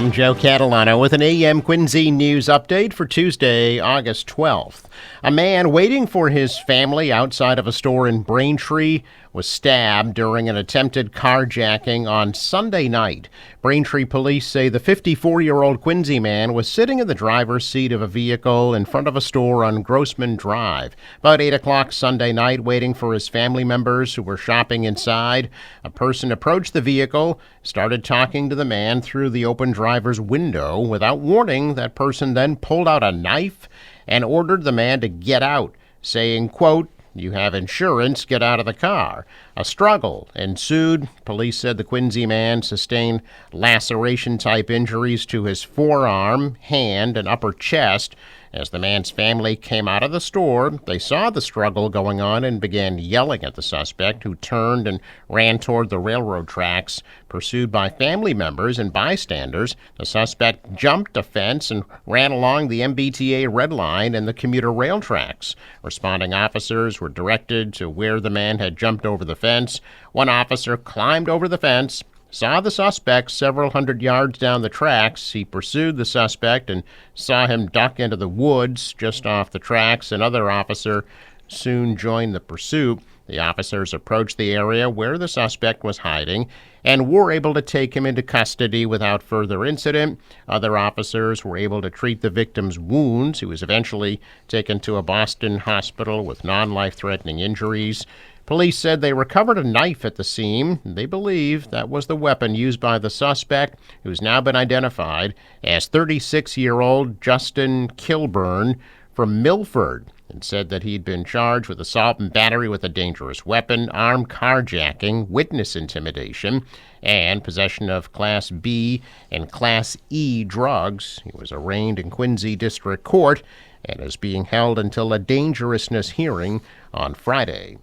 I'm Joe Catalano with an AM Quincy news update for Tuesday, August 12th. A man waiting for his family outside of a store in Braintree was stabbed during an attempted carjacking on Sunday night. Braintree police say the 54-year-old Quincy man was sitting in the driver's seat of a vehicle in front of a store on Grossman Drive. About 8 o'clock Sunday night, waiting for his family members who were shopping inside, a person approached the vehicle, started talking to the man through the open driver's window. Without warning, that person then pulled out a knife and ordered the man to get out, saying, quote, "You have insurance, get out of the car." A struggle ensued. Police said the Quincy man sustained laceration-type injuries to his forearm, hand, and upper chest. As the man's family came out of the store, they saw the struggle going on and began yelling at the suspect, who turned and ran toward the railroad tracks. Pursued by family members and bystanders, the suspect jumped a fence and ran along the MBTA Red Line and the commuter rail tracks. Responding officers were directed to where the man had jumped over the fence. One officer climbed over the fence, saw the suspect several hundred yards down the tracks. He pursued the suspect and saw him duck into the woods just off the tracks. Another officer soon joined the pursuit. The officers approached the area where the suspect was hiding and were able to take him into custody without further incident. Other officers were able to treat the victim's wounds. He was eventually taken to a Boston hospital with non-life-threatening injuries. Police said they recovered a knife at the scene. They believe that was the weapon used by the suspect, who's now been identified as 36-year-old Justin Kilburn from Milford, and said that he'd been charged with assault and battery with a dangerous weapon, armed carjacking, witness intimidation, and possession of Class B and Class E drugs. He was arraigned in Quincy District Court and is being held until a dangerousness hearing on Friday.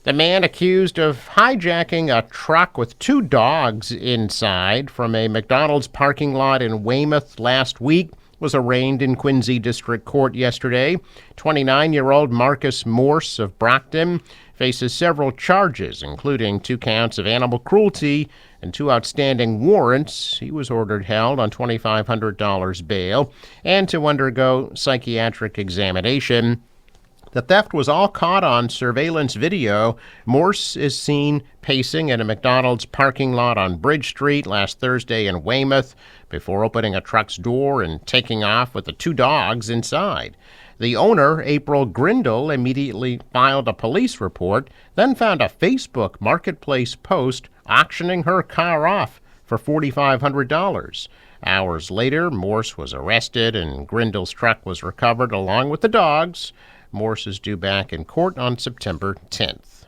The man accused of hijacking a truck with 2 dogs inside from a McDonald's parking lot in Weymouth last week was arraigned in Quincy District Court yesterday. 29-year-old Marcus Morse of Brockton faces several charges, including 2 counts of animal cruelty and 2 outstanding warrants. He was ordered held on $2,500 bail and to undergo psychiatric examination. The theft was all caught on surveillance video. Morse is seen pacing at a McDonald's parking lot on Bridge Street last Thursday in Weymouth before opening a truck's door and taking off with the 2 dogs inside. The owner, April Grindle, immediately filed a police report, then found a Facebook Marketplace post auctioning her car off for $4,500. Hours later, Morse was arrested and Grindle's truck was recovered along with the dogs. Morse is due back in court on September 10th.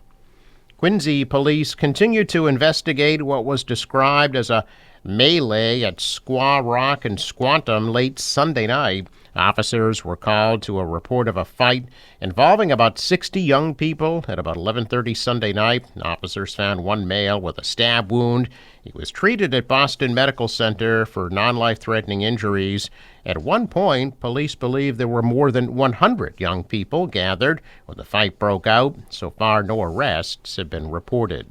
Quincy police continue to investigate what was described as a melee at Squaw Rock and Squantum late Sunday night. Officers were called to a report of a fight involving about 60 young people at about 11:30 Sunday night. Officers found one male with a stab wound. He was treated at Boston Medical Center for non-life-threatening injuries. At one point, police believe there were more than 100 young people gathered when the fight broke out. So far, no arrests have been reported.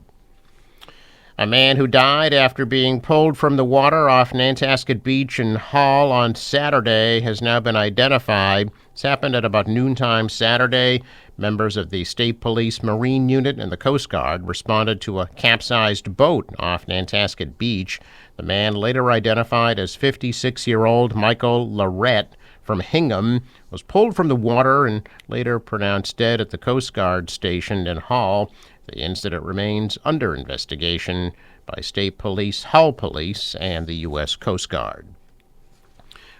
A man who died after being pulled from the water off Nantasket Beach in Hull on Saturday has now been identified. This happened at about noontime Saturday. Members of the State Police Marine Unit and the Coast Guard responded to a capsized boat off Nantasket Beach. The man, later identified as 56-year-old Michael Larette from Hingham, was pulled from the water and later pronounced dead at the Coast Guard station in Hull. The incident remains under investigation by State Police, Hull Police, and the U.S. Coast Guard.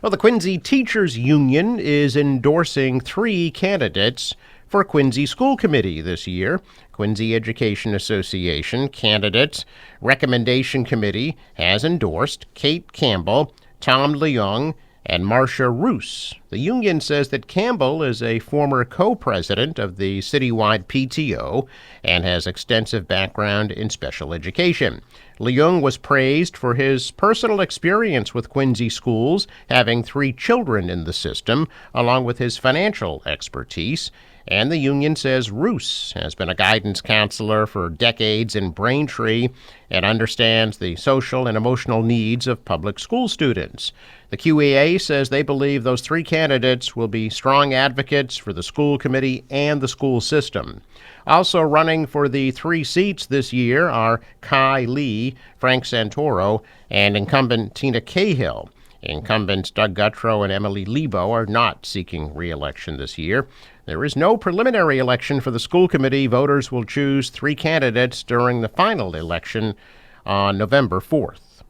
Well, the Quincy Teachers Union is endorsing 3 candidates for Quincy School Committee this year. Quincy Education Association Candidates Recommendation Committee has endorsed Kate Campbell, Tom Leung, and Marcia Roos. The union says that Campbell is a former co-president of the citywide PTO and has extensive background in special education. Leung was praised for his personal experience with Quincy schools, having 3 children in the system, along with his financial expertise. And the union says Roos has been a guidance counselor for decades in Braintree and understands the social and emotional needs of public school students. The QEA says they believe those three candidates will be strong advocates for the school committee and the school system. Also running for the three seats this year are Kai Lee, Frank Santoro, and incumbent Tina Cahill. Incumbents Doug Gutrow and Emily Lebo are not seeking re-election this year. There is no preliminary election for the school committee. Voters will choose three candidates during the final election on November 4th.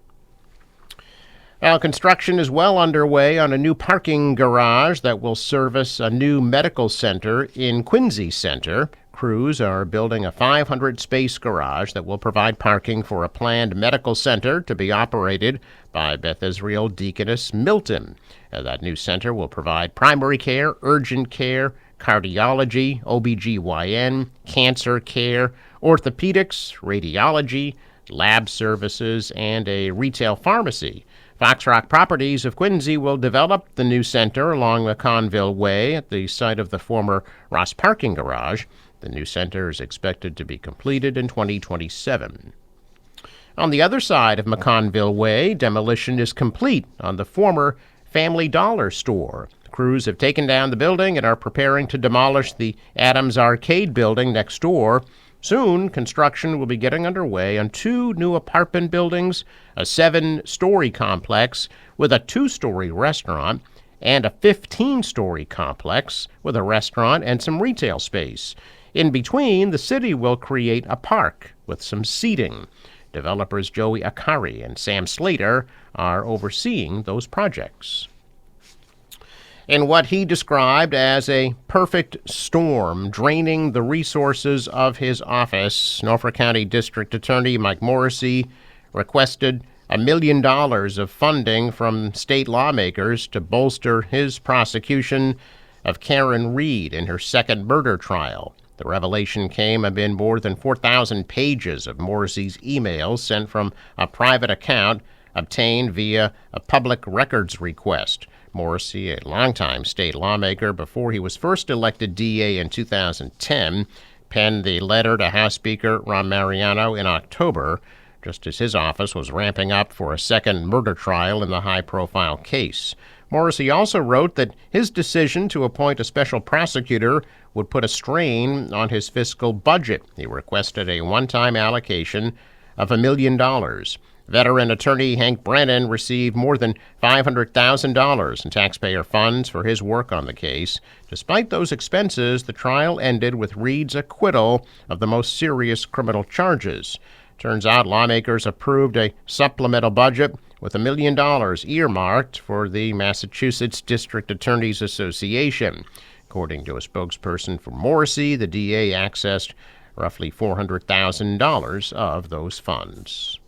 Now, construction is well underway on a new parking garage that will service a new medical center in Quincy Center. Crews are building a 500-space garage that will provide parking for a planned medical center to be operated by Beth Israel Deaconess Milton. That new center will provide primary care, urgent care, cardiology, OBGYN, cancer care, orthopedics, radiology, lab services, and a retail pharmacy. Foxrock Properties of Quincy will develop the new center along the Conville Way at the site of the former Ross Parking Garage. The new center is expected to be completed in 2027. On the other side of McConville Way, demolition is complete on the former Family Dollar store. Crews have taken down the building and are preparing to demolish the Adams Arcade building next door. Soon, construction will be getting underway on two new apartment buildings, a 7-story complex with a 2-story restaurant, and a 15-story complex with a restaurant and some retail space. In between, the city will create a park with some seating. Developers Joey Akari and Sam Slater are overseeing those projects. In what he described as a perfect storm draining the resources of his office, Norfolk County District Attorney Mike Morrissey requested $1 million of funding from state lawmakers to bolster his prosecution of Karen Reed in her second murder trial. The revelation came amid more than 4,000 pages of Morrissey's emails sent from a private account obtained via a public records request. Morrissey, a longtime state lawmaker before he was first elected DA in 2010, penned the letter to House Speaker Ron Mariano in October, just as his office was ramping up for a second murder trial in the high-profile case. Morrissey also wrote that his decision to appoint a special prosecutor would put a strain on his fiscal budget. He requested a one-time allocation of $1 million. Veteran attorney Hank Brennan received more than $500,000 in taxpayer funds for his work on the case. Despite those expenses, the trial ended with Reed's acquittal of the most serious criminal charges. Turns out lawmakers approved a supplemental budget with $1 million earmarked for the Massachusetts District Attorneys Association. According to a spokesperson for Morrissey, the DA accessed roughly $400,000 of those funds.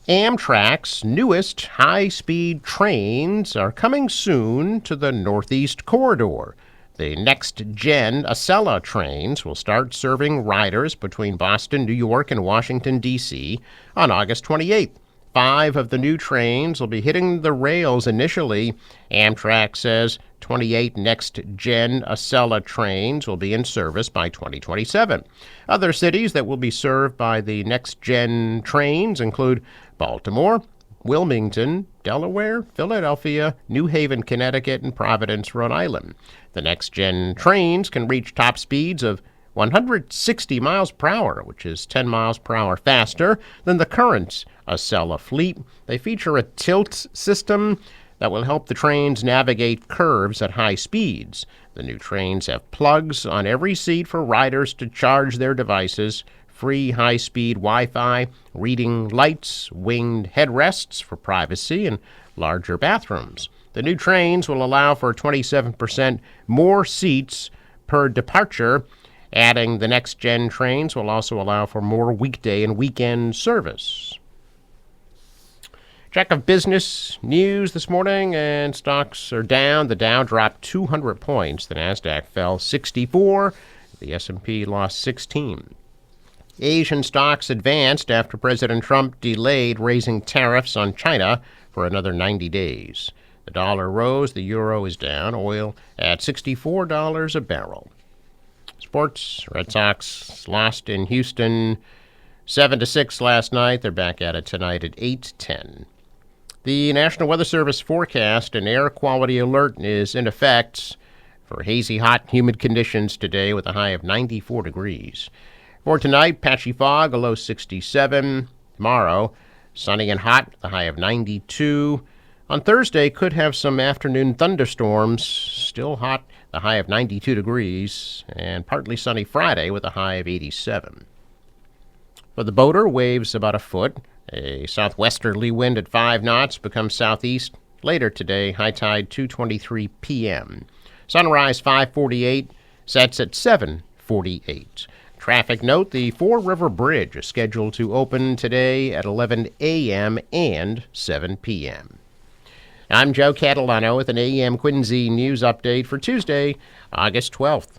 Amtrak's newest high-speed trains are coming soon to the Northeast Corridor. The next-gen Acela trains will start serving riders between Boston, New York, and Washington, D.C. on August 28th. 5 of the new trains will be hitting the rails initially. Amtrak says 28 next-gen Acela trains will be in service by 2027. Other cities that will be served by the next-gen trains include Baltimore, Wilmington, Delaware, Philadelphia, New Haven, Connecticut, and Providence, Rhode Island. The next-gen trains can reach top speeds of 160 miles per hour, which is 10 miles per hour faster than the current Acela fleet. They feature a tilt system that will help the trains navigate curves at high speeds. The new trains have plugs on every seat for riders to charge their devices, free high-speed Wi-Fi, reading lights, winged headrests for privacy, and larger bathrooms. The new trains will allow for 27% more seats per departure. Adding the next-gen trains will also allow for more weekday and weekend service. Check of business news this morning, and stocks are down. The Dow dropped 200 points. The Nasdaq fell 64. The S&P lost 16. Asian stocks advanced after President Trump delayed raising tariffs on China for another 90 days. The dollar rose, the euro is down, oil at $64 a barrel. Sports, Red Sox lost in Houston 7-6 last night. They're back at it tonight at 8:10. The National Weather Service forecast, an air quality alert is in effect for hazy, hot, humid conditions today with a high of 94 degrees. For tonight, patchy fog, a low 67. Tomorrow, sunny and hot, the high of 92. On Thursday, could have some afternoon thunderstorms, still hot, the high of 92 degrees, and partly sunny Friday with a high of 87. For the boater, waves about a foot. A southwesterly wind at 5 knots becomes southeast later today, high tide 2:23 p.m. Sunrise 5:48, sets at 7:48. Traffic note, the Four River Bridge is scheduled to open today at 11 a.m. and 7 p.m. I'm Joe Catalano with an AM Quincy News Update for Tuesday, August 12th.